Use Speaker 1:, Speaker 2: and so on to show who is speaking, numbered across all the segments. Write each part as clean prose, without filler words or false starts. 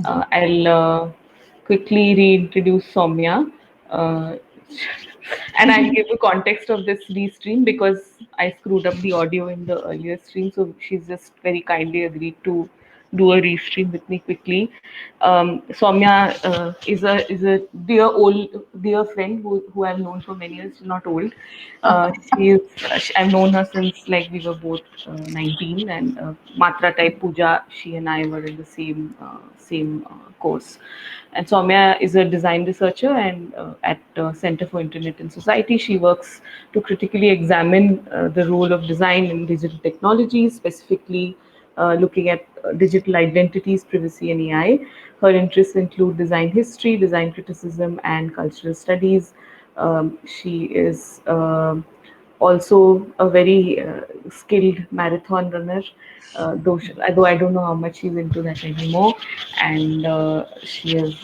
Speaker 1: I'll quickly reintroduce Soumya. Uh, and I'll give the context of this restream because I screwed up the audio in the earlier stream. So she's just very kindly agreed to do a restream with me quickly. Soumya is a dear friend who I've known for many years. She's not old. I've known her since like we were both 19, and Matra type Puja. She and I were in the same course. And Soumya is a design researcher, and at Center for Internet and Society, she works to critically examine the role of design in digital technologies, specifically looking at digital identities, privacy, and AI. Her interests include design history, design criticism, and cultural studies. She is also a very skilled marathon runner, though I don't know how much she's into that anymore. And she has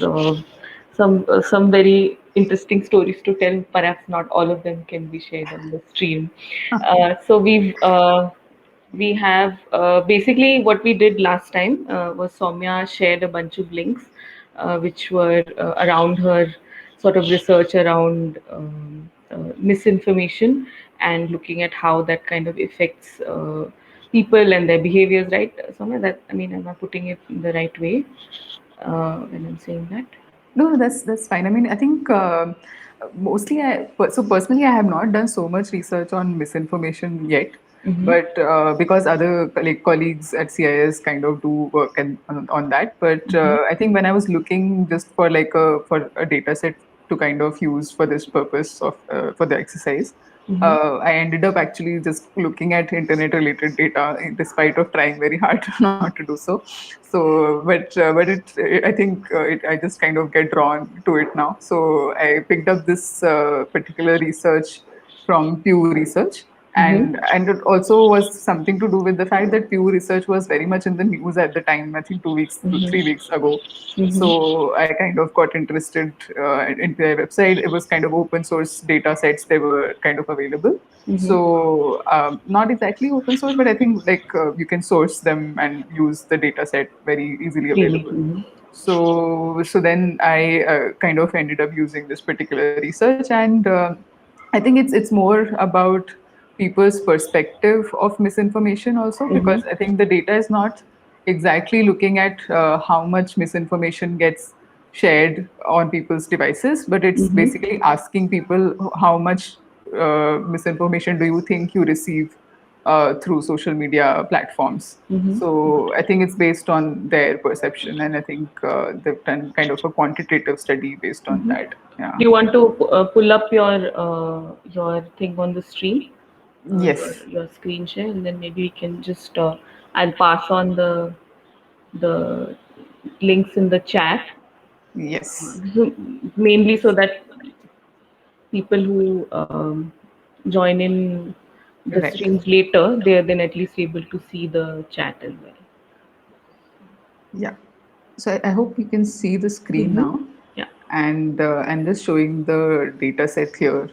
Speaker 1: some very interesting stories to tell. Perhaps not all of them can be shared on the stream. So we have basically what we did last time was Soumya shared a bunch of links which were around her sort of research around misinformation and looking at how that kind of affects people and their behaviors, right? Soumya, that, I mean, am I putting it in the right way when I'm saying that?
Speaker 2: No, that's fine. I mean, I think mostly, so personally, I have not done so much research on misinformation yet,
Speaker 1: Mm-hmm.
Speaker 2: but because other colleagues at CIS kind of do work on that. But
Speaker 1: Mm-hmm.
Speaker 2: I think when I was looking just for a data set to kind of use for this purpose of for the exercise,
Speaker 1: Mm-hmm.
Speaker 2: I ended up actually just looking at internet related data despite of trying very hard not to do so. So, I think I just kind of get drawn to it now. So I picked up this particular research from Pew Research,
Speaker 1: Mm-hmm.
Speaker 2: and it also was something to do with the fact that Pew Research was very much in the news at the time. I think 2 weeks,
Speaker 1: Mm-hmm.
Speaker 2: 3 weeks ago.
Speaker 1: Mm-hmm.
Speaker 2: So I kind of got interested into their website. It was kind of open source data sets they were kind of available.
Speaker 1: Mm-hmm.
Speaker 2: So not exactly open source, but I think like you can source them and use the data set very easily
Speaker 1: Freely.
Speaker 2: available.
Speaker 1: Mm-hmm.
Speaker 2: So then I kind of ended up using this particular research, and I think it's more about people's perspective of misinformation also,
Speaker 1: Mm-hmm.
Speaker 2: because I think the data is not exactly looking at how much misinformation gets shared on people's devices, but it's
Speaker 1: Mm-hmm.
Speaker 2: basically asking people how much misinformation do you think you receive through social media platforms.
Speaker 1: Mm-hmm.
Speaker 2: So I think it's based on their perception, and I think they've done kind of a quantitative study based on
Speaker 1: Mm-hmm.
Speaker 2: that. Yeah.
Speaker 1: Do you want to pull up your thing on the stream, your
Speaker 2: Yes.
Speaker 1: your screen share, and then maybe we can just I'll pass on the links in the chat,
Speaker 2: Yes.
Speaker 1: so mainly so that people who join in the
Speaker 2: Right.
Speaker 1: streams later, they are then at least able to see the chat as well.
Speaker 2: Yeah. So I hope you can see the screen
Speaker 1: Mm-hmm.
Speaker 2: now,
Speaker 1: Yeah.
Speaker 2: and I'm just showing the data set here.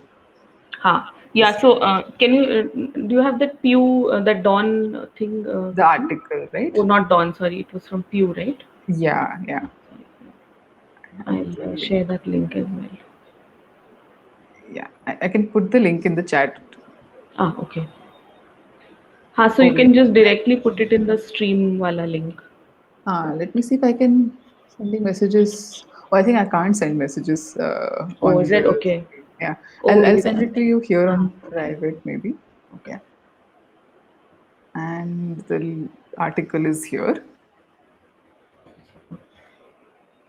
Speaker 1: Ha. Yeah.
Speaker 2: Just
Speaker 1: So, can you do you have that Pew that Dawn thing
Speaker 2: the
Speaker 1: with you?
Speaker 2: article, right?
Speaker 1: Oh, not Dawn. Sorry, it was from Pew, right?
Speaker 2: Yeah, yeah. And
Speaker 1: I'll
Speaker 2: the link.
Speaker 1: share that link as well.
Speaker 2: Yeah, I can put the link in the chat.
Speaker 1: Ah, okay. Ha. So you
Speaker 2: Or
Speaker 1: can just directly put it in the stream wala link.
Speaker 2: let me see if I can sending messages. Oh, I think I can't send messages
Speaker 1: Oh,
Speaker 2: on
Speaker 1: is it
Speaker 2: the
Speaker 1: okay?
Speaker 2: screen. Yeah,
Speaker 1: Oh,
Speaker 2: I'll
Speaker 1: maybe
Speaker 2: send
Speaker 1: that.
Speaker 2: it to you here
Speaker 1: Ah,
Speaker 2: on
Speaker 1: okay.
Speaker 2: private maybe.
Speaker 1: Okay.
Speaker 2: Yeah, and the article is here.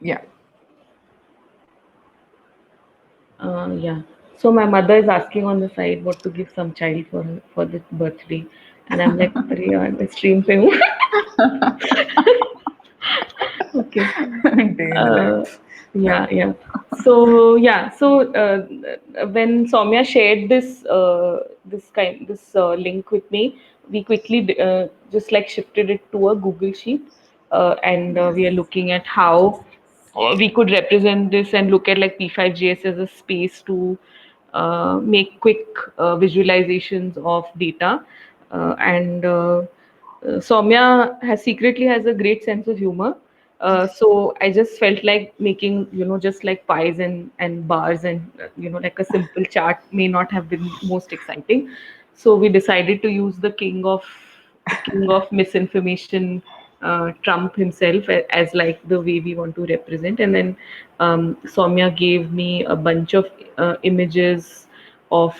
Speaker 2: Yeah.
Speaker 1: Yeah. So my mother is asking on the side what to give some child for the birthday, and I'm like, "Arey yaar, मैं stream पे हूँ." Okay.
Speaker 2: Day in the
Speaker 1: Uh,
Speaker 2: life. Yeah.
Speaker 1: yeah, yeah. So yeah, so when Soumya shared this link with me, we quickly just like shifted it to a Google sheet, and
Speaker 2: Yes.
Speaker 1: we are looking at how we could represent this and look at like P5GS as a space to make quick visualizations of data, and Soumya has secretly has a great sense of humor. So I just felt like making, just like pies and bars, and like a simple chart may not have been most exciting. So we decided to use the king of misinformation, Trump himself, as like the way we want to represent. And then Soumya gave me a bunch of images of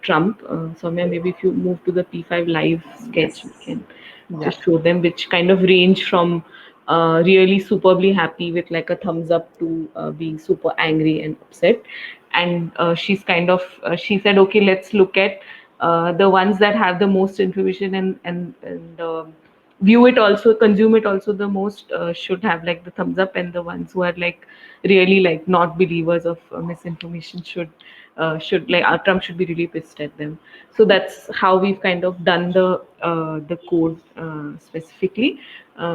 Speaker 1: Trump. Soumya, maybe if you move to the P5 live sketch, we
Speaker 2: Yes.
Speaker 1: can
Speaker 2: Yeah.
Speaker 1: just show them, which kind of range from really superbly happy with like a thumbs up to being super angry and upset. And she's kind of she said, okay, let's look at the ones that have the most information, and view it also, consume it also the most, should have like the thumbs up, and the ones who are like really like not believers of misinformation should like Trump should be really pissed at them. So that's how we've kind of done the code specifically.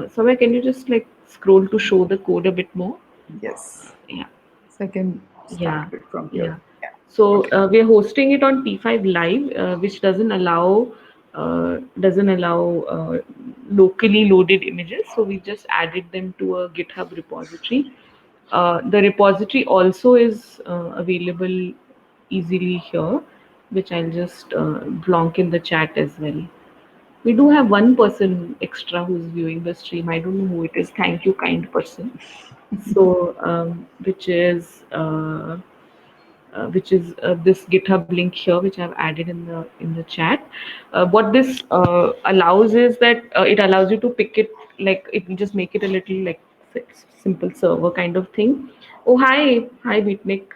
Speaker 1: Somewhere, can you just like scroll to show the code a bit more?
Speaker 2: Yes.
Speaker 1: Yeah.
Speaker 2: So I can
Speaker 1: Yeah,
Speaker 2: start it from here.
Speaker 1: yeah.
Speaker 2: Yeah.
Speaker 1: So
Speaker 2: Okay.
Speaker 1: we're hosting it on P5 Live, which doesn't allow locally loaded images. So we just added them to a GitHub repository. The repository also is available easily here, which I'll just blonk in the chat as well. We do have one person extra who's viewing the stream. I don't know who it is. Thank you, kind person. So, which is this GitHub link here, which I've added in the chat. What this allows is that it allows you to pick it, like it will just make it a little like simple server kind of thing. Oh, hi Beatnik.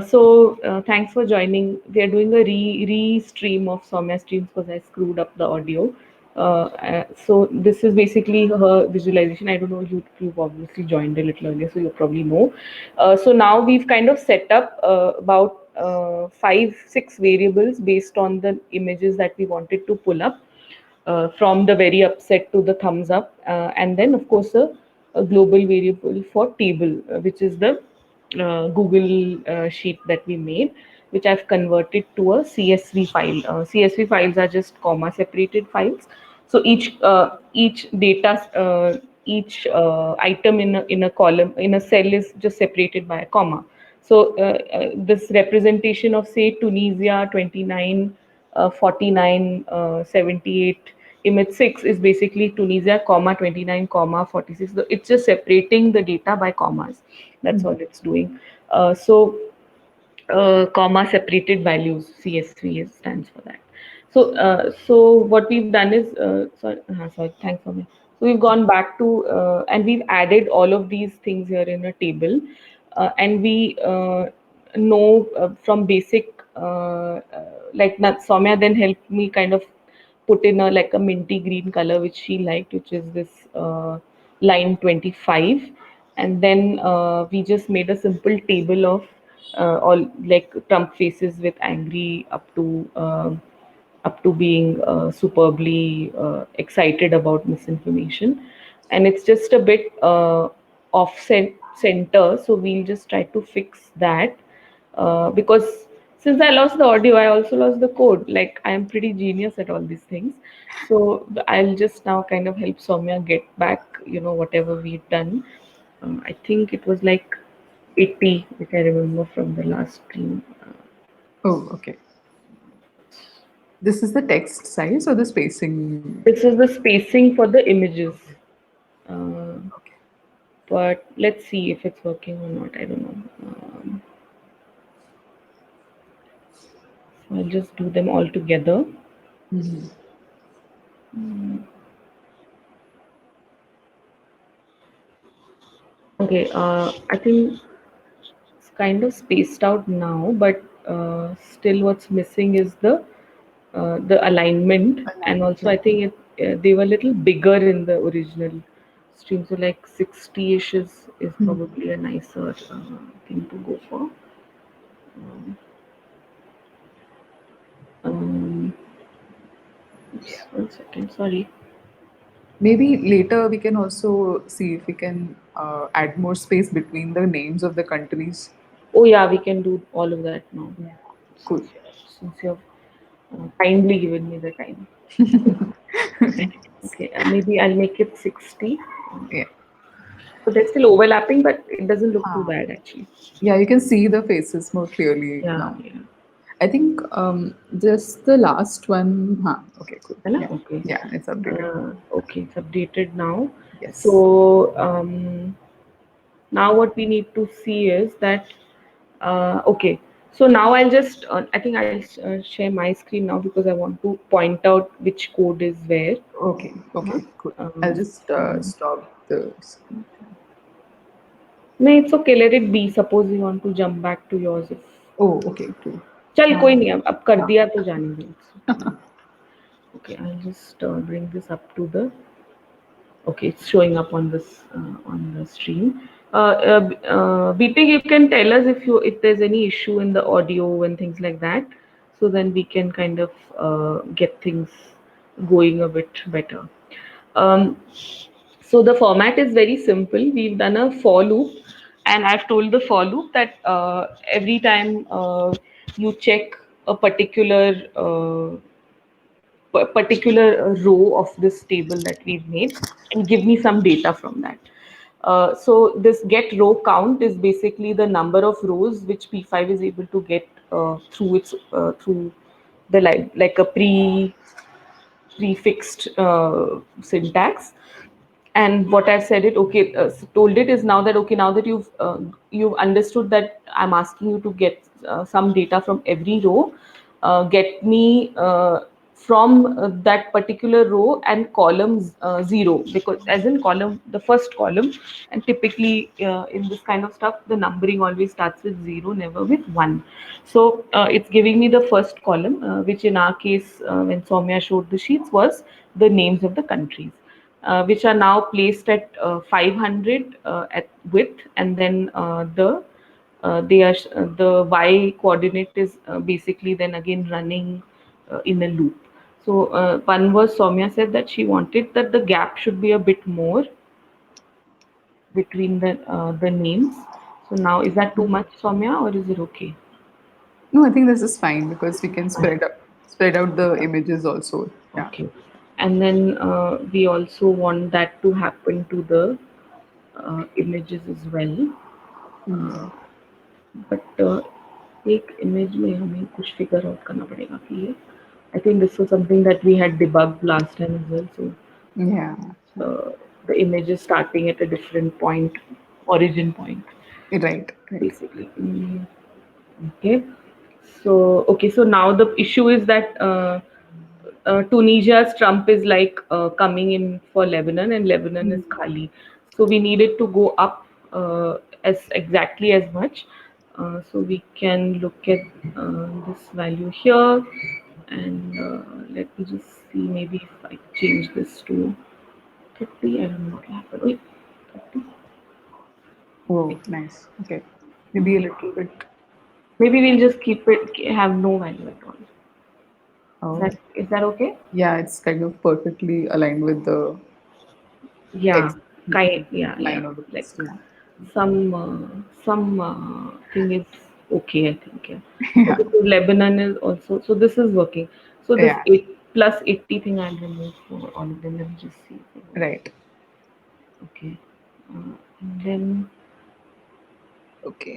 Speaker 1: So thanks for joining. We are doing a re stream of Soumya streams because I screwed up the audio. So this is basically her visualization. I don't know, you've obviously joined a little earlier, so you probably know. So now we've kind of set up about 5, 6 variables based on the images that we wanted to pull up, from the very upset to the thumbs up, and then of course a global variable for table, which is the Google sheet that we made, which I've converted to a CSV file. CSV files are just comma separated files. So each item in a column, in a cell, is just separated by a comma. So this representation of, say, Tunisia 29, 49, 78, image 6 is basically Tunisia, comma 29, comma 46. So it's just separating the data by commas. That's all it's doing. Comma separated values, CSV stands for that. So what we've done is, sorry, thanks for me. So we've gone back to, and we've added all of these things here in a table, and we know from basic, like Soumya then helped me kind of put in a like a minty green color which she liked, which is this line 25. And then we just made a simple table of all like Trump faces with angry up to being superbly excited about misinformation. And it's just a bit off center, so we'll just try to fix that, because since I lost the audio, I also lost the code. Like, I am pretty genius at all these things. So I'll just now kind of help Soumya get back, whatever we've done. I think it was like 80, if I remember from the last stream.
Speaker 2: Oh, okay. This is the text size or the spacing?
Speaker 1: This is the spacing for the images. Uh,
Speaker 2: Okay.
Speaker 1: but let's see if it's working or not. I don't know. So I'll just do them all together.
Speaker 2: Mhm.
Speaker 1: Okay, I think it's kind of spaced out now, but still what's missing is the alignment. And
Speaker 2: Alignment,
Speaker 1: also
Speaker 2: yeah.
Speaker 1: I think they were a little bigger in the original stream, so like 60ish is
Speaker 2: Mhm.
Speaker 1: probably a nicer thing to go for. Um,
Speaker 2: Yeah.
Speaker 1: just 1 second, sorry.
Speaker 2: Maybe later we can also see if we can add more space between the names of the countries.
Speaker 1: Oh yeah, we can do all of that now,
Speaker 2: Yeah.
Speaker 1: since
Speaker 2: Cool.
Speaker 1: you have kindly given me the time. Okay, maybe I'll make it 60.
Speaker 2: Yeah.
Speaker 1: So they're still overlapping, but it doesn't look too
Speaker 2: Huh.
Speaker 1: bad actually.
Speaker 2: Yeah, you can see the faces more clearly
Speaker 1: Yeah,
Speaker 2: now.
Speaker 1: yeah.
Speaker 2: I think just the last one. Huh. Okay, cool.
Speaker 1: है ना?
Speaker 2: Yeah,
Speaker 1: Okay.
Speaker 2: yeah, it's updated.
Speaker 1: Okay, it's updated now.
Speaker 2: Yes.
Speaker 1: So now what we need to see is that okay. So now I'll just I think I'll share my screen now because I want to point out which code is where.
Speaker 2: Okay.
Speaker 1: Huh?
Speaker 2: Okay. Cool. I'll
Speaker 1: Um,
Speaker 2: just stop the screen.
Speaker 1: no, it's okay. Let it be. Suppose you want to jump back to yours. If
Speaker 2: Oh, okay. Cool.
Speaker 1: चल कोई
Speaker 2: Uh,
Speaker 1: नहीं अब कर
Speaker 2: हाँ.
Speaker 1: दिया तो जाने दो. It's fine. Okay, I'll just bring this up to the. Okay, it's showing up on the stream. BP, you can tell us if there's any issue in the audio and things like that, so then we can kind of get things going a bit better. Um, so the format is very simple. We've done a for loop, and I've told the for loop that every time you check a particular row of this table that we've made and give me some data from that. So this get row count is basically the number of rows which P5 is able to get through the like a prefixed syntax. And what I've said it okay told it is now that okay, now that you've understood that I'm asking you to get some data from every row, get me from that particular row and column 0, because as in column the first column, and typically in this kind of stuff the numbering always starts with 0, never with 1. So it's giving me the first column, which in our case when Soumya showed the sheets was the names of the countries, which are now placed at 500 at width, and then the y coordinate is basically then again running in a loop. So one was Soumya said that she wanted that the gap should be a bit more between the names. So now is that too much, Soumya, or is it okay?
Speaker 2: No, I think this is fine because we can spread out the images also. Yeah.
Speaker 1: Okay. And then we also want that to happen to the images as well.
Speaker 2: Hmm.
Speaker 1: But एक image में हमें कुछ figure out करना पड़ेगा कि ये I think this was something that we had debugged last time as well so
Speaker 2: Yeah.
Speaker 1: the image is starting at a different point, origin point
Speaker 2: Right. Right.
Speaker 1: basically. Okay. So okay, so now the issue is that Tunisia's Trump is like coming in for Lebanon, and Lebanon is Khali. So we needed to go up as exactly as much. So we can look at this value here, and let me just see maybe if I change this to 30. I don't know what will happen. Wait, 30.
Speaker 2: Oh, nice. Okay. Maybe a little bit.
Speaker 1: Maybe we'll just keep it have no value at all.
Speaker 2: Oh,
Speaker 1: Is that okay?
Speaker 2: yeah. It's kind of perfectly aligned with the
Speaker 1: Yeah,
Speaker 2: text
Speaker 1: yeah.
Speaker 2: line of the
Speaker 1: Like
Speaker 2: text. Yeah.
Speaker 1: some thing is okay, I think. Yeah.
Speaker 2: Yeah.
Speaker 1: Okay, so Lebanon is also so this is working. So this
Speaker 2: Yeah.
Speaker 1: 8 plus 80 thing I'll remove for all of them. Let me just see if it works.
Speaker 2: Right.
Speaker 1: Okay. And then
Speaker 2: Okay.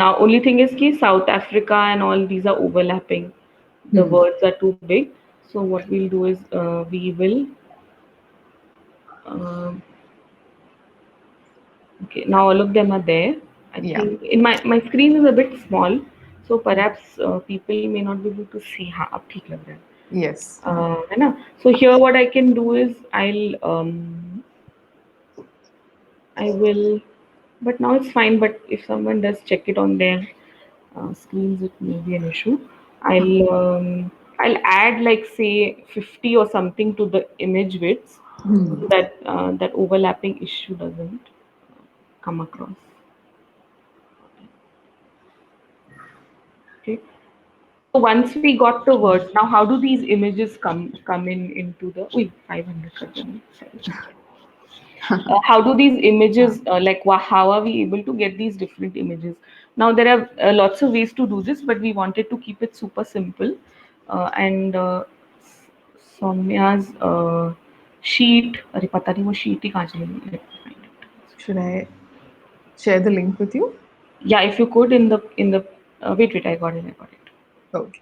Speaker 1: now only thing is ki South Africa and all these are overlapping. The
Speaker 2: Hmm.
Speaker 1: words are too big. So what we'll do is we will um okay, now all of them are there. I
Speaker 2: Yeah.
Speaker 1: think in my screen is a bit small, so perhaps people may not be able to see. हाँ, अब ठीक लग रहा है.
Speaker 2: Yes.
Speaker 1: है ना? So here what I can do is I will, but now it's fine. But if someone does check it on their screens, it may be an issue. I'll add like say 50 or something to the image widths so
Speaker 2: Hmm.
Speaker 1: that that overlapping issue doesn't come across. Okay. So once we got the words, now how do these images come in into the? Wait, 500 कर देना, sorry. How do these images how are we able to get these different images? Now there are lots of ways to do this, but we wanted to keep it super simple. And Soumya's sheet, अरे पता नहीं वो sheet ही कहाँ चली गई? Let me find it.
Speaker 2: Should I share the link with you?
Speaker 1: Yeah, if you could in the wait, I got it, I got it.
Speaker 2: Okay.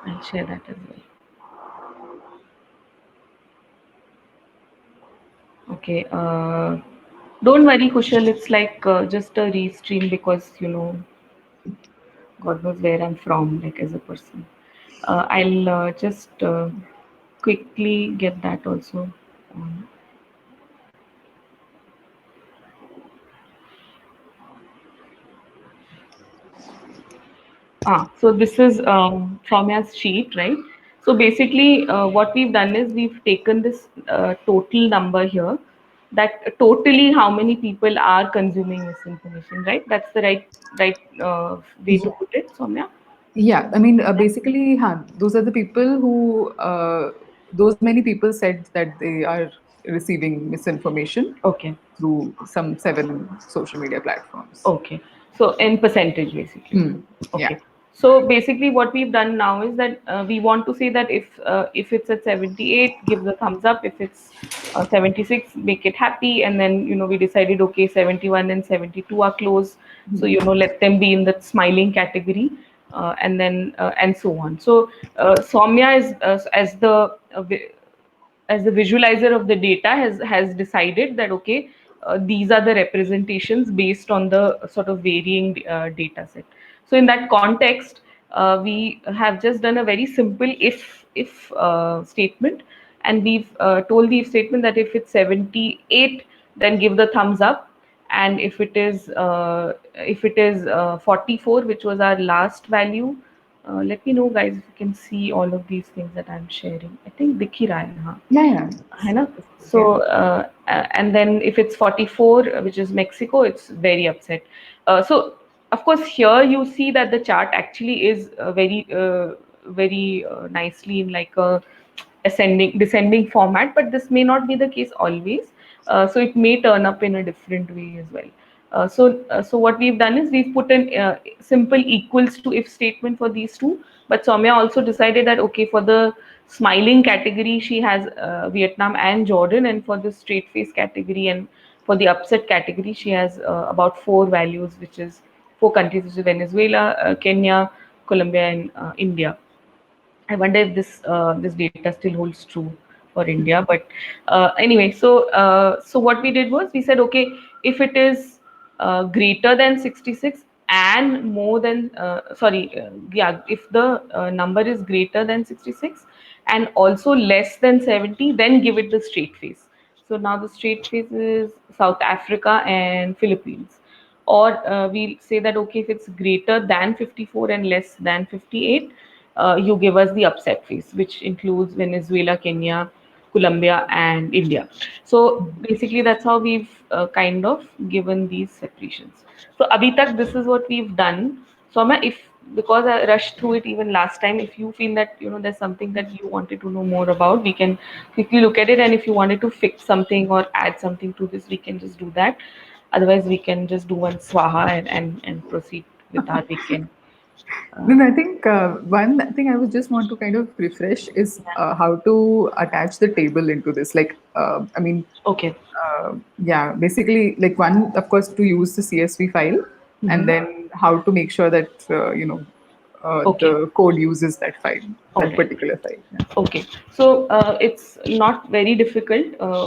Speaker 1: I'll share that as well. Okay. Don't worry, Kushal. It's like just a restream because God knows where I'm from, like as a person. I'll just quickly get that also. On. So this is from your sheet, right? So basically, what we've done is we've taken this total number here, that totally how many people are consuming misinformation, right? That's the right way to
Speaker 2: Yeah.
Speaker 1: put it, Soumya.
Speaker 2: Yeah, I mean, basically, those are the people who, those many people said that they are receiving misinformation
Speaker 1: Okay.
Speaker 2: through some 7 social media platforms.
Speaker 1: Okay. So in percentage, basically.
Speaker 2: Hmm. Yeah.
Speaker 1: Okay. So basically, what we've done now is that we want to say that if it's at 78, give the thumbs up. If it's 76, make it happy. And then we decided, okay, 71 and 72 are close. So let them be in that smiling category, and then and so on. So Soumya is as the visualizer of the data has decided that okay, these are the representations based on the sort of varying data set. So in that context, we have just done a very simple if statement, and we've told the if statement that if it's 78, then give the thumbs up, and if it is 44, which was our last value. Let me know, guys, if you can see all of these things that I'm sharing. I think दिख ही रहा है, हाँ.
Speaker 2: Yeah, yeah.
Speaker 1: है ना? So
Speaker 2: Yeah.
Speaker 1: and then if it's 44, which is Mexico, it's very upset. So of course here you see that the chart actually is very nicely in like a ascending descending format, but this may not be the case always. So it may turn up in a different way as well. So what we've done is we've put an simple equals to if statement for these two. But Soumya also decided that okay, for the smiling category she has Vietnam and Jordan, and for the straight face category and for the upset category she has about four values, which is four countries, which is Venezuela, Kenya, Colombia, and India. I wonder if this data still holds true for India. But anyway, so what we did was we said, okay, if it is greater than 66 and more than yeah, if the number is greater than 66 and also less than 70, then give it the straight face. So now the straight face is South Africa and Philippines. Or we'll say that okay, if it's greater than 54 and less than 58, you give us the upset phase, which includes Venezuela, Kenya, Colombia, and India. So basically, that's how we've kind of given these separations. So abhi tak, this is what we've done. So Amma, if because I rushed through it even last time, if you feel that there's something that you wanted to know more about, we can quickly look at it. And if you wanted to fix something or add something to this, we can just do that. Otherwise, we can just do one swaha and proceed with our weekend. Uh,
Speaker 2: Then I think one thing I would just want to kind of refresh is how to attach the table into this. Like, I mean,
Speaker 1: okay.
Speaker 2: yeah, basically, like one, of course, to use the CSV file, and
Speaker 1: Mhm.
Speaker 2: then how to make sure that
Speaker 1: Okay.
Speaker 2: the code uses that file,
Speaker 1: All
Speaker 2: that
Speaker 1: right.
Speaker 2: particular file. Yeah.
Speaker 1: Okay. So it's not very difficult.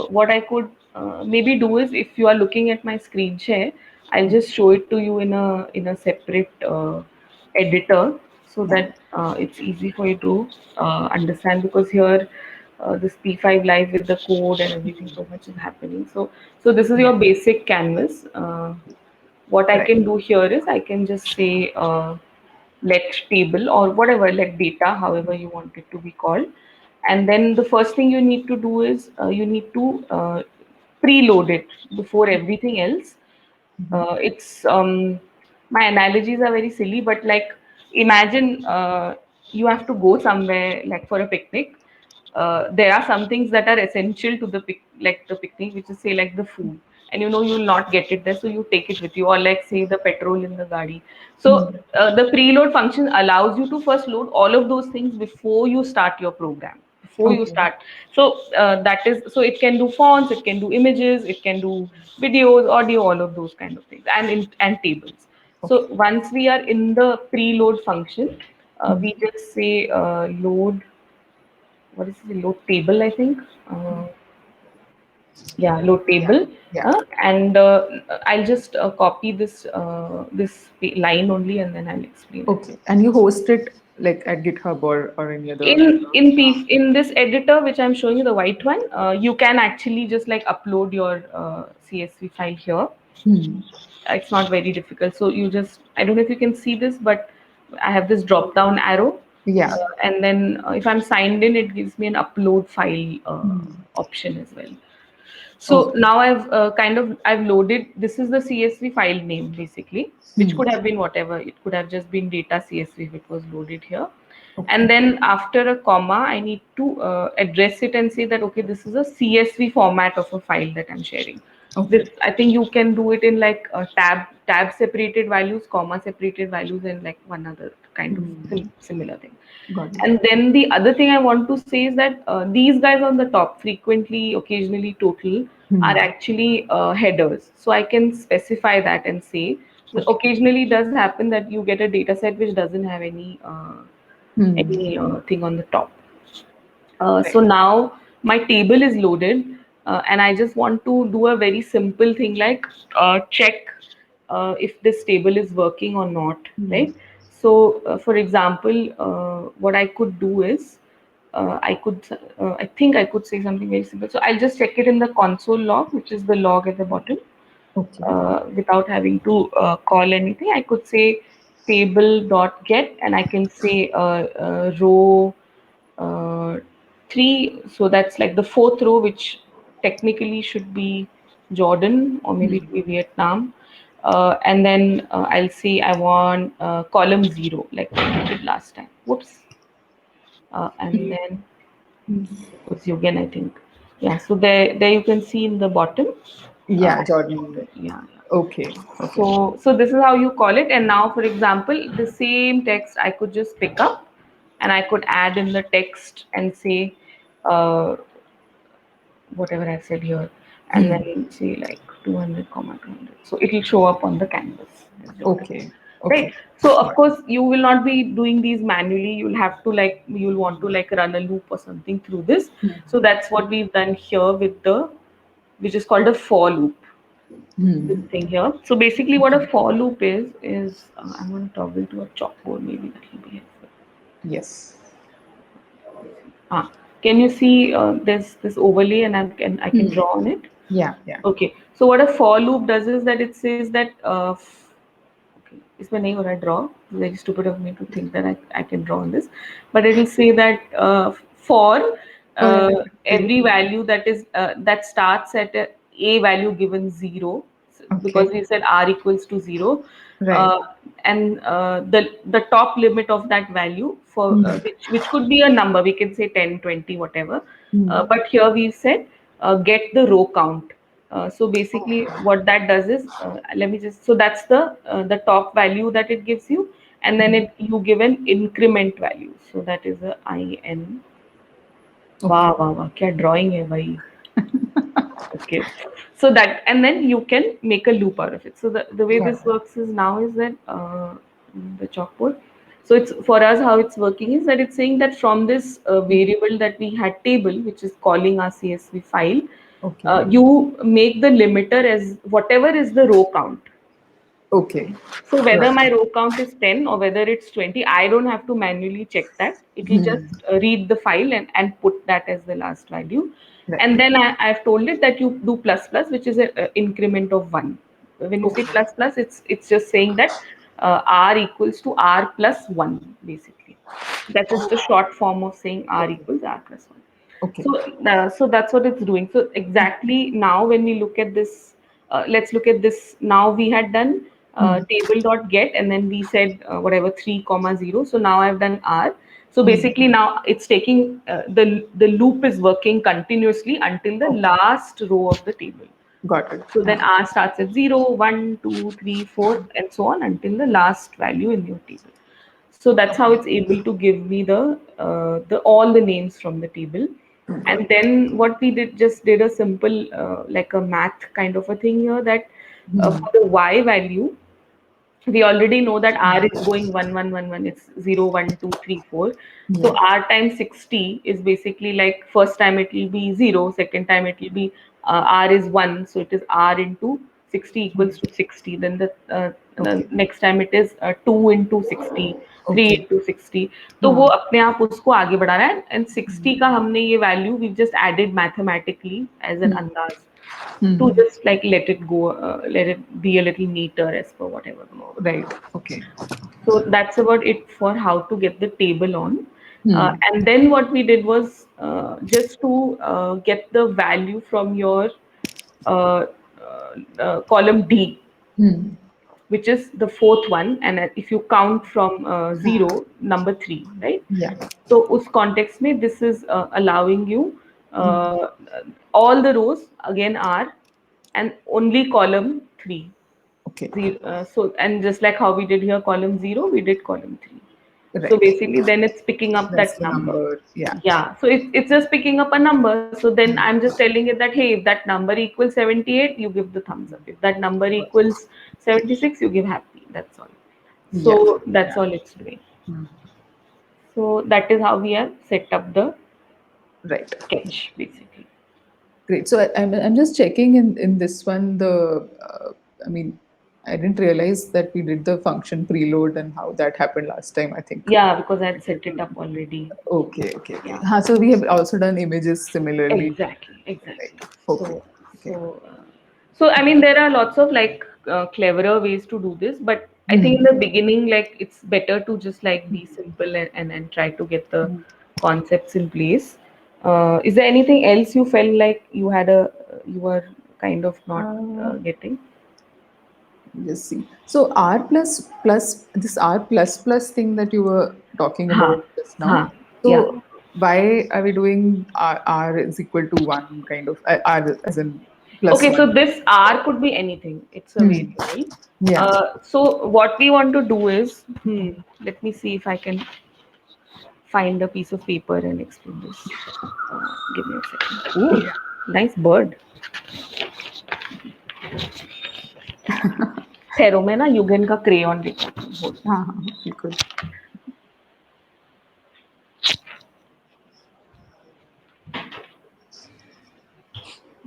Speaker 1: What I could maybe do is, if you are looking at my screen share, I'll just show it to you in a separate editor, so
Speaker 2: Yeah.
Speaker 1: that it's easy for you to understand. Because here, this P5 live with the code and everything, so much is happening. So this is
Speaker 2: Yeah.
Speaker 1: your basic canvas. What I
Speaker 2: Right.
Speaker 1: can do here is I can just say let table or whatever, let data, however you want it to be called. And then the first thing you need to do is you need to preload it before everything else. It's My analogies are very silly, but like imagine you have to go somewhere like for a picnic. There are some things that are essential to like the picnic, which is say like the food, and you will not get it there, so you take it with you, or like say the petrol in the gadi. So
Speaker 2: Mhm.
Speaker 1: the preload function allows you to first load all of those things before you start your program. before you
Speaker 2: Okay.
Speaker 1: start. So that is, so it can do fonts, it can do images, it can do videos, audio, all of those kind of things, and tables. So
Speaker 2: Okay.
Speaker 1: once we are in the preload function,
Speaker 2: Hmm.
Speaker 1: we just say load, what is it, load table, I think. Yeah, load
Speaker 2: Yeah.
Speaker 1: table.
Speaker 2: Yeah.
Speaker 1: And I'll just copy this line only, and then I'll explain it.
Speaker 2: Okay. And you host it like at GitHub or any other.
Speaker 1: In this editor which I'm showing you, the white one, you can actually just like upload your CSV file here.
Speaker 2: Hmm.
Speaker 1: It's not very difficult. So you just, I don't know if you can see this, but I have this drop down arrow,
Speaker 2: Yeah.
Speaker 1: and then if I'm signed in, it gives me an upload file
Speaker 2: Hmm.
Speaker 1: option as well. So
Speaker 2: Okay.
Speaker 1: now I've loaded. This is the CSV file name basically, which
Speaker 2: Hmm.
Speaker 1: could have been whatever. It could have just been data CSV if it was loaded here.
Speaker 2: Okay.
Speaker 1: And then after a comma, I need to address it and say that okay, this is a CSV format of a file that I'm sharing. This,
Speaker 2: Okay.
Speaker 1: I think you can do it in like tab separated values, comma separated values, and like one other kind of
Speaker 2: Hmm.
Speaker 1: similar thing.
Speaker 2: Got it.
Speaker 1: And then the other thing I want to say is that these guys on the top, frequently, occasionally, total, are
Speaker 2: Hmm.
Speaker 1: actually headers. So I can specify that and say,
Speaker 2: Okay.
Speaker 1: occasionally it does happen that you get a data set which doesn't have
Speaker 2: Hmm.
Speaker 1: any thing on the top. So
Speaker 2: Right.
Speaker 1: now my table is loaded, and I just want to do a very simple thing like check if this table is working or not,
Speaker 2: Hmm.
Speaker 1: right? So, for example, what I could do is I think I could say something very simple. So I'll just check it in the console log, which is the log at the bottom,
Speaker 2: Okay.
Speaker 1: without having to call anything. I could say table dot get, and I can say row uh, 3. So that's like the fourth row, which technically should be Jordan, or maybe it
Speaker 2: Hmm.
Speaker 1: be Vietnam. And then I'll say I want column 0, like we did last time. Whoops. And then it was Yogen, I think. Yeah, so there you can see in the bottom.
Speaker 2: Yeah, Jordan.
Speaker 1: Yeah, yeah.
Speaker 2: Okay. Okay.
Speaker 1: So this is how you call it. And now, for example, the same text I could just pick up, and I could add in the text and say uh, whatever I said here, and
Speaker 2: Hmm.
Speaker 1: then say like 200 comma 200. So it will show up on the canvas as Jordan.
Speaker 2: Okay.
Speaker 1: Right.
Speaker 2: Okay.
Speaker 1: So of course you will not be doing these manually. You'll have to like, you'll want to like run a loop or something through this. So
Speaker 2: Hmm.
Speaker 1: that's what we've done here with the, which is called a for loop, this
Speaker 2: Hmm.
Speaker 1: thing here. So basically, what a for loop is I'm going to toggle to a chalkboard. Maybe that will be helpful.
Speaker 2: Yes.
Speaker 1: Ah, can you see this overlay, and I can
Speaker 2: Hmm.
Speaker 1: draw on it?
Speaker 2: Yeah. Yeah.
Speaker 1: Okay. So what a for loop does is that it says that okay, इसमें नहीं हो रहा है draw. Very stupid of me to think that I can draw on this, but it will say that for
Speaker 2: Oh, okay.
Speaker 1: every value that starts at a value given 0, because
Speaker 2: Okay.
Speaker 1: we said r equals to 0,
Speaker 2: Right.
Speaker 1: uh, and the top limit of that value for
Speaker 2: Hmm.
Speaker 1: which could be a number, we can say 10, 20, whatever,
Speaker 2: Hmm.
Speaker 1: but here we've said get the row count. So basically,
Speaker 2: Okay.
Speaker 1: what that does is, let me just. So that's the top value that it gives you, and then
Speaker 2: Hmm.
Speaker 1: you give an increment value. So that is a in.
Speaker 2: Okay.
Speaker 1: Wow, wow, wow! क्या drawing है भाई? Okay. So that, and then you can make a loop out of it. So the way
Speaker 2: Got
Speaker 1: this
Speaker 2: it.
Speaker 1: works is now is that the chalkboard. So it's for us, how it's working is that it's saying that from this variable that we had table, which is calling our CSV file,
Speaker 2: Okay.
Speaker 1: you make the limiter as whatever is the row count.
Speaker 2: Okay.
Speaker 1: So whether
Speaker 2: Right.
Speaker 1: my row count is 10 or whether it's 20, I don't have to manually check that. It will just
Speaker 2: Hmm.
Speaker 1: read the file and put that as the last value.
Speaker 2: Right.
Speaker 1: And then I've told it that you do plus plus, which is an increment of 1. When you say
Speaker 2: Okay.
Speaker 1: plus plus, it's just saying that r equals to r plus 1, basically. That's just a short form of saying r
Speaker 2: Okay.
Speaker 1: equals r plus 1.
Speaker 2: Okay.
Speaker 1: So that's what it's doing. So exactly now when we look at this, let's look at this. Now we had done
Speaker 2: Hmm.
Speaker 1: table dot get, and then we said whatever 3 comma 0. So now I've done r. So
Speaker 2: Hmm.
Speaker 1: basically now it's taking the loop is working continuously until the
Speaker 2: Okay.
Speaker 1: last row of the table.
Speaker 2: Got it.
Speaker 1: So then r starts at 0, 1, 2, 3, 4, and so on until the last value in your table. So that's how it's able to give me the all the names from the table.
Speaker 2: Got
Speaker 1: And
Speaker 2: it.
Speaker 1: then what we did a simple like a math kind of a thing here, that
Speaker 2: Hmm.
Speaker 1: for the y value, we already know that r is going 1 1 1 1. It's 0 1 2 3 4. So
Speaker 2: Yeah.
Speaker 1: r times 60 is basically like first time it will be 0, second time it will be r is 1, so it is r into 60
Speaker 2: Hmm.
Speaker 1: equals to 60. Then the
Speaker 2: Okay.
Speaker 1: next time it is 2 into 60, 3
Speaker 2: Okay.
Speaker 1: into 60. तो वो
Speaker 2: हाँ.
Speaker 1: अपने आप उसको आगे बढ़ा रहा है, एंड 60
Speaker 2: Hmm.
Speaker 1: का हमने ये value we just added mathematically as an
Speaker 2: Hmm.
Speaker 1: अंदाज to
Speaker 2: Hmm.
Speaker 1: just like let it go, let it be a little neater as per whatever we want.
Speaker 2: Right. Okay.
Speaker 1: So that's about it for how to get the table on.
Speaker 2: Hmm.
Speaker 1: And then what we did was just to get the value from your uh, column D,
Speaker 2: Hmm.
Speaker 1: which is the fourth one. And if you count from
Speaker 2: हाँ.
Speaker 1: zero, number three, right?
Speaker 2: Yeah.
Speaker 1: So, us context में, this is allowing you
Speaker 2: Hmm.
Speaker 1: uh, all the rows again are, and only column three.
Speaker 2: Okay.
Speaker 1: So, and just like how we did here, column zero, we did column three. So
Speaker 2: Right.
Speaker 1: basically, then it's picking up
Speaker 2: That's
Speaker 1: that
Speaker 2: the
Speaker 1: number.
Speaker 2: number. Yeah.
Speaker 1: Yeah. So it's just picking up a number. So then I'm just telling it that, hey, if that number equals 78, you give the thumbs up. If that number equals 76, you give happy. That's all.
Speaker 2: Yeah.
Speaker 1: So that's
Speaker 2: Yeah.
Speaker 1: all it's doing.
Speaker 2: Hmm.
Speaker 1: So that is how we have set up the
Speaker 2: Right.
Speaker 1: sketch basically.
Speaker 2: Great. So I'm just checking in this one I mean I didn't realize that we did the function preload and how that happened last time. I think.
Speaker 1: Yeah, because I'd set it up already.
Speaker 2: Okay. Okay. Okay.
Speaker 1: Yeah.
Speaker 2: So we have also done images similarly.
Speaker 1: Exactly,
Speaker 2: Right.
Speaker 1: exactly.
Speaker 2: Okay.
Speaker 1: So,
Speaker 2: Okay.
Speaker 1: so I mean, there are lots of like cleverer ways to do this, but I think in
Speaker 2: Hmm.
Speaker 1: the beginning, like it's better to just like be simple and try to get the concepts in place. Is there anything else you felt like you were kind of not
Speaker 2: Uh,
Speaker 1: getting?
Speaker 2: just see. So R this R plus plus thing that you were talking
Speaker 1: Huh,
Speaker 2: about just now.
Speaker 1: huh, yeah.
Speaker 2: So why are we doing R is equal to one kind of R as in plus
Speaker 1: Okay, so
Speaker 2: one?
Speaker 1: this R could be anything. It's a
Speaker 2: Hmm.
Speaker 1: variable.
Speaker 2: Yeah.
Speaker 1: So what we want to do is, let me see if I can find a piece of paper and explain this. Give me a second. Ooh,
Speaker 2: Yeah.
Speaker 1: nice bird. ठहरो मैं ना युगन का crayon दिखाती हूँ. Hold on.
Speaker 2: हाँ, बिल्कुल.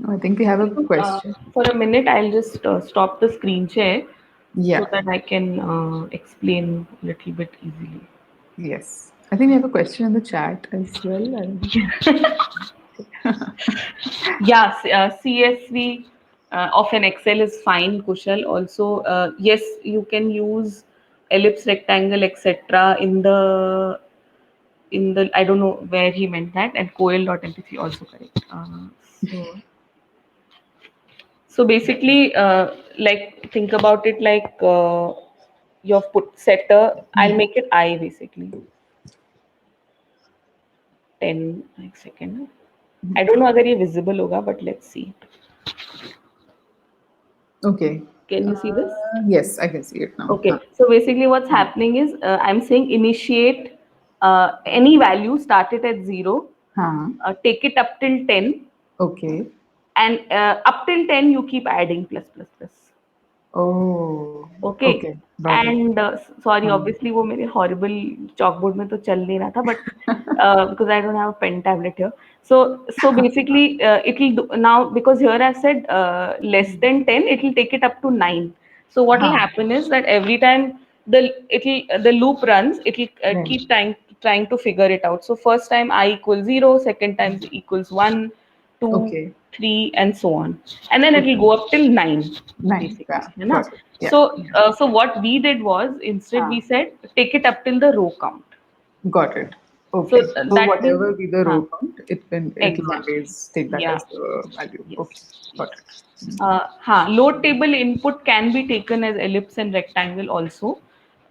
Speaker 2: I think we have a question.
Speaker 1: For a minute, I'll just stop the screen share so
Speaker 2: Yeah.
Speaker 1: that I can explain a little bit easily.
Speaker 2: Yes. I think we have a question in the chat as well. I don't
Speaker 1: Yeah, CSV of an Excel is fine, Kushal. Also, yes, you can use ellipse, rectangle, etc. in the I don't know where he meant that, and coil.mpc also correct. So basically, like think about it like you've put setter. I'll make it I basically 10 like second. I don't know अगर ये visible होगा, but let's see.
Speaker 2: Okay.
Speaker 1: Can you see this?
Speaker 2: Yes, I can see it now.
Speaker 1: Okay, so basically what's happening is I'm saying initiate any value, start it at 0,
Speaker 2: हाँ.
Speaker 1: take it up till 10,
Speaker 2: Okay.
Speaker 1: and up till 10 you keep adding plus plus plus.
Speaker 2: Oh.
Speaker 1: Okay,
Speaker 2: Okay. Got it.
Speaker 1: and sorry,
Speaker 2: हाँ.
Speaker 1: obviously वो मेरे horrible chalkboard में तो चल नहीं रहा था, but because I don't have a pen tablet here. So basically it'll do, now because here I said less than 10, it'll take it up to 9. So what will
Speaker 2: हाँ.
Speaker 1: happen is that every time the loop runs, it'll
Speaker 2: Right.
Speaker 1: keep trying to figure it out. So first time I equals 0, second time equals 1, 2,
Speaker 2: Okay.
Speaker 1: 3, and so on, and then it'll
Speaker 2: Okay.
Speaker 1: go up till 9
Speaker 2: Nine.
Speaker 1: basically,
Speaker 2: Yeah.
Speaker 1: है ना?
Speaker 2: Got it. Yeah.
Speaker 1: So
Speaker 2: Yeah.
Speaker 1: so what we did was instead we
Speaker 2: हाँ.
Speaker 1: said take it up till the row count.
Speaker 2: Got it.
Speaker 1: So
Speaker 2: Okay. So
Speaker 1: that means,
Speaker 2: whatever be the
Speaker 1: huh,
Speaker 2: row count, it'll
Speaker 1: exactly.
Speaker 2: always take that
Speaker 1: Yeah.
Speaker 2: as the value.
Speaker 1: Yes.
Speaker 2: Okay.
Speaker 1: Yes.
Speaker 2: Got it.
Speaker 1: Load table input can be taken as ellipse and rectangle also.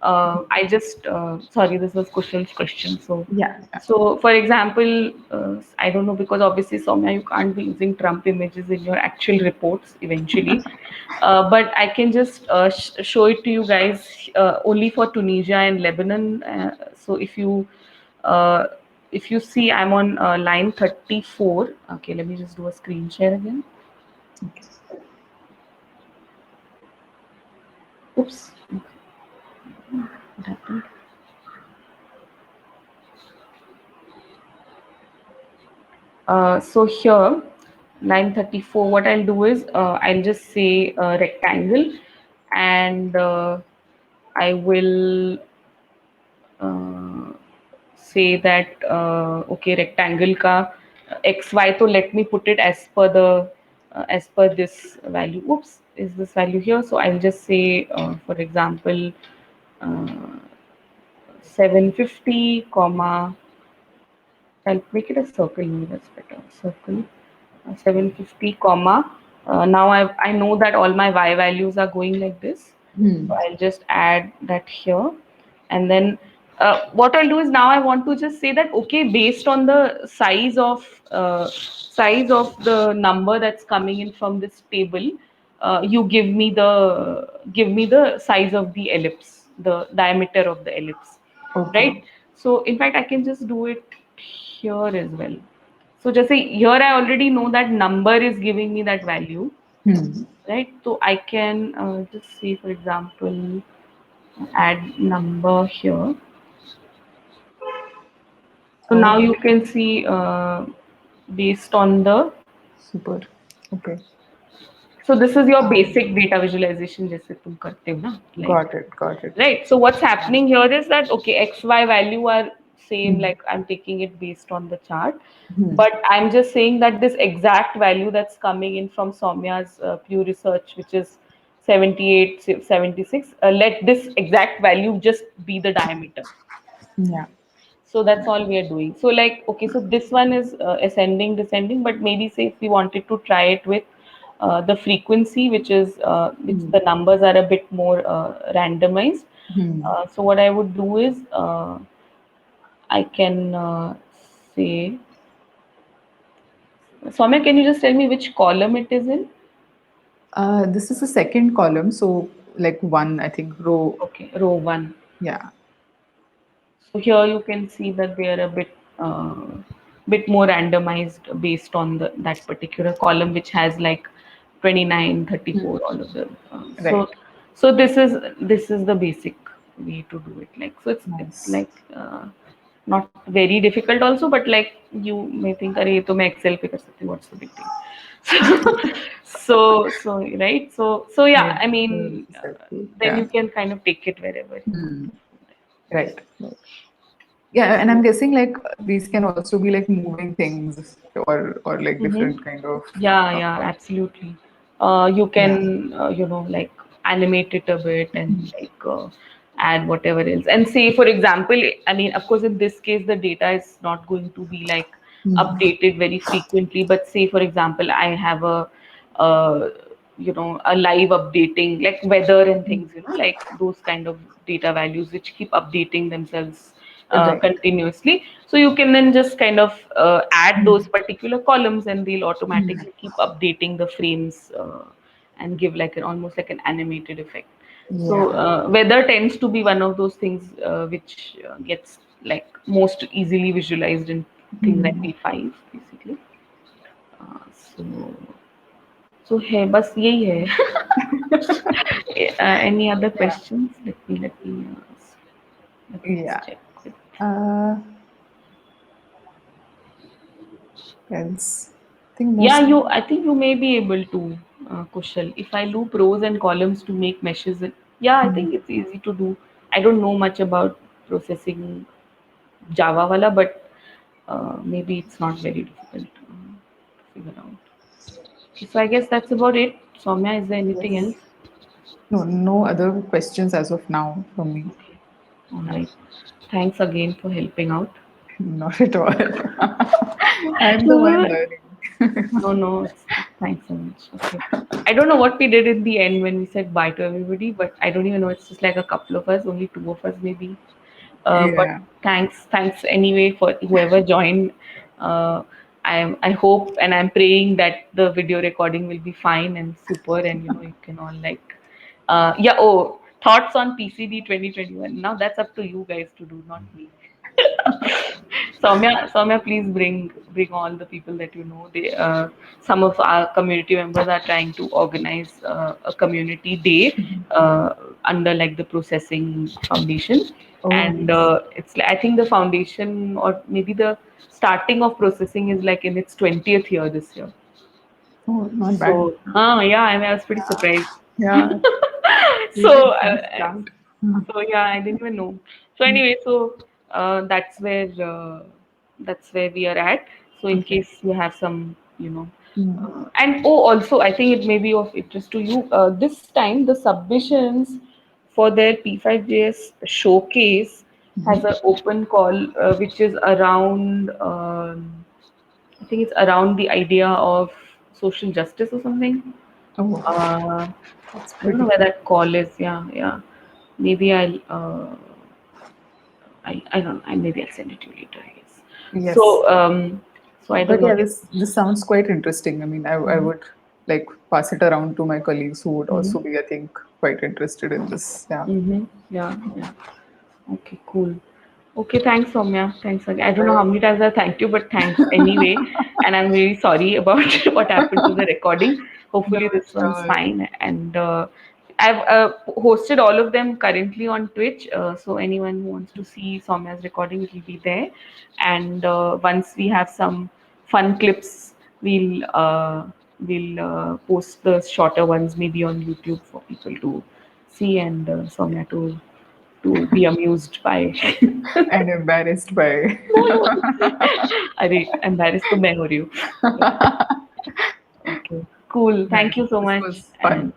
Speaker 1: I just sorry, this was Kushal's question. So,
Speaker 2: Yeah, yeah.
Speaker 1: for example, I don't know, because obviously, Soumya, you can't be using Trump images in your actual reports eventually. But I can just show it to you guys only for Tunisia and Lebanon. So uh, if you see, I'm on line 34. Okay, let me just do a screen share again.
Speaker 2: Okay.
Speaker 1: Oops, what happened? So here, line 34, what I'll do is I'll just say rectangle, and I will uh, say that okay, rectangle ka xy, so let me put it as per the as per this value. Oops, is this value here? So I'll just say for example uh, 750 comma, I'll make it a circle, maybe that's better. Circle 750 comma. Now I know that all my y values are going like this. So
Speaker 2: Hmm.
Speaker 1: I'll just add that here. And then what I'll do is, now I want to just say that, okay, based on the size of the number that's coming in from this table, you give me the size of the ellipse, the diameter of the ellipse,
Speaker 2: Okay.
Speaker 1: right? So in fact, I can just do it here as well. So just say here, I already know that number is giving me that value,
Speaker 2: Hmm.
Speaker 1: right? So I can just say, for example, add number here. So now
Speaker 2: Oh,
Speaker 1: you can see based on the,
Speaker 2: super. Okay.
Speaker 1: so this is your basic data visualization जैसे तुम करते हो ना, like,
Speaker 2: Got it. Got it.
Speaker 1: right? So what's happening here is that, okay, xy value are same,
Speaker 2: Hmm.
Speaker 1: like I'm taking it based on the chart,
Speaker 2: Hmm.
Speaker 1: but I'm just saying that this exact value that's coming in from Soumya's Pew Research, which is 78, 76, let this exact value just be the diameter.
Speaker 2: Yeah.
Speaker 1: So that's all we are doing. So like, okay, so this one is ascending, descending, but maybe say if we wanted to try it with the frequency, which
Speaker 2: Hmm.
Speaker 1: the numbers are a bit more randomized.
Speaker 2: Hmm.
Speaker 1: So what I would do is I can say, Soumya, can you just tell me which column it is in?
Speaker 2: This is the second column, so like one, I think, row.
Speaker 1: Okay, row one.
Speaker 2: Yeah.
Speaker 1: So here you can see that they are a bit more randomized based on that particular column, which has like 29,
Speaker 2: Hmm.
Speaker 1: 34, all of them.
Speaker 2: Right.
Speaker 1: So this is the basic way to do it. Like, so it's
Speaker 2: Nice.
Speaker 1: like not very difficult also, but like you may think, अरे ये तो मैं Excel पे कर सकती हूँ, what's the big deal? So right. So yeah,
Speaker 2: Right.
Speaker 1: I
Speaker 2: This
Speaker 1: mean,
Speaker 2: is helpful.
Speaker 1: then
Speaker 2: Yeah.
Speaker 1: you can kind of take it wherever you want.
Speaker 2: Hmm. Right. Right. Yeah, and I'm guessing like these can also be like moving things or like
Speaker 1: Mm-hmm.
Speaker 2: different kind of.
Speaker 1: Yeah,
Speaker 2: Uh,
Speaker 1: yeah, absolutely. You
Speaker 2: yeah.
Speaker 1: can, like animate it a bit and like add whatever else. And say, for example, I mean, of course, in this case, the data is not going to be like
Speaker 2: Hmm.
Speaker 1: updated very frequently. But say, for example, I have uh, a live updating, like weather and things, like those kind of data values which keep updating themselves
Speaker 2: Right.
Speaker 1: continuously. So you can then just kind of add
Speaker 2: Hmm.
Speaker 1: those particular columns, and they'll
Speaker 2: Hmm.
Speaker 1: automatically keep updating the frames and give like an almost like an animated effect. So
Speaker 2: Yeah.
Speaker 1: weather tends to be one of those things which gets like most easily visualized in things like
Speaker 2: Hmm.
Speaker 1: V5 basically. So है बस यही है. Any other
Speaker 2: Yeah.
Speaker 1: questions? Let me just
Speaker 2: Yeah.
Speaker 1: check with.
Speaker 2: Uh, else, I think
Speaker 1: Yeah,
Speaker 2: most.
Speaker 1: I think you may be able to, Kushal. If I loop rows and columns to make meshes, yeah, I
Speaker 2: Hmm.
Speaker 1: think it's easy to do. I don't know much about processing Java wala, but maybe it's not very difficult to figure out. Okay, so I guess that's about it. Soumya, is there anything else?
Speaker 2: Yes. No, no other questions as of now from me.
Speaker 1: Okay, all right. Thanks again for helping out.
Speaker 2: Not at all. I'm the one
Speaker 1: No,
Speaker 2: learning.
Speaker 1: no, Thanks so much. Okay. I don't know what we did in the end when we said bye to everybody, but I don't even know. It's just like a couple of us, only two of us maybe. But
Speaker 2: Yeah.
Speaker 1: thanks anyway for whoever joined. Uh, I hope and I'm praying that the video recording will be fine and super, and you can all like, yeah. Oh, thoughts on PCD 2021. Now that's up to you guys to do, not me. Soumya, please bring all the people that you know. Some of our community members are trying to organize a community day under like the Processing Foundation,
Speaker 2: Oh,
Speaker 1: and
Speaker 2: nice.
Speaker 1: it's I think the foundation or maybe the starting of processing is like in its 20th year this year.
Speaker 2: Oh, not bad.
Speaker 1: So, yeah, I was pretty surprised.
Speaker 2: Yeah, really
Speaker 1: So,
Speaker 2: nice start.
Speaker 1: yeah, I didn't even know. So anyway, so that's where we are at. So in
Speaker 2: Okay.
Speaker 1: case you have some,
Speaker 2: Mm.
Speaker 1: and oh, also I think it may be of interest to you. This time the submissions for their P5JS showcase has an open call, which is around. I think it's around the idea of social justice or something.
Speaker 2: Oh, that's
Speaker 1: I don't know
Speaker 2: pretty
Speaker 1: where
Speaker 2: cool.
Speaker 1: that call is. Yeah, yeah. Maybe I don't. Maybe I'll send it to you later. I guess.
Speaker 2: Yes.
Speaker 1: So so I don't
Speaker 2: But
Speaker 1: know.
Speaker 2: yeah, this sounds quite interesting. I mean, I
Speaker 1: Mhm.
Speaker 2: would like pass it around to my colleagues who would
Speaker 1: Mhm.
Speaker 2: also be, I think, quite interested in this. Yeah.
Speaker 1: Mhm. Yeah. Yeah. Okay. Cool. Okay. Thanks, Soumya. Thanks again. I don't know how
Speaker 2: Right.
Speaker 1: many times I thanked you, but thanks anyway. And I'm really sorry about what happened to the recording.
Speaker 2: No,
Speaker 1: Hopefully, this one's
Speaker 2: sure.
Speaker 1: fine. And I've hosted all of them currently on Twitch. So anyone who wants to see Soumya's recording, it will be there. And once we have some fun clips, we'll post the shorter ones maybe on YouTube for people to see and Soumya to be amused by.
Speaker 2: And embarrassed by.
Speaker 1: अरे embarrassed तो मैं हो रही हूँ. Okay, cool. Thank
Speaker 2: Right.
Speaker 1: you so
Speaker 2: This
Speaker 1: much,
Speaker 2: was fun.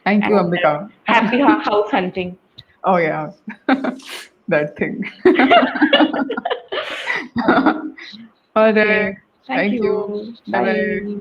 Speaker 2: Thank you, Ambika.
Speaker 1: happy house hunting.
Speaker 2: Oh, yeah. That thing.
Speaker 1: Uh,
Speaker 2: All right.
Speaker 1: okay, thank
Speaker 2: Thank you.
Speaker 1: you.
Speaker 2: Bye bye.
Speaker 1: Bye.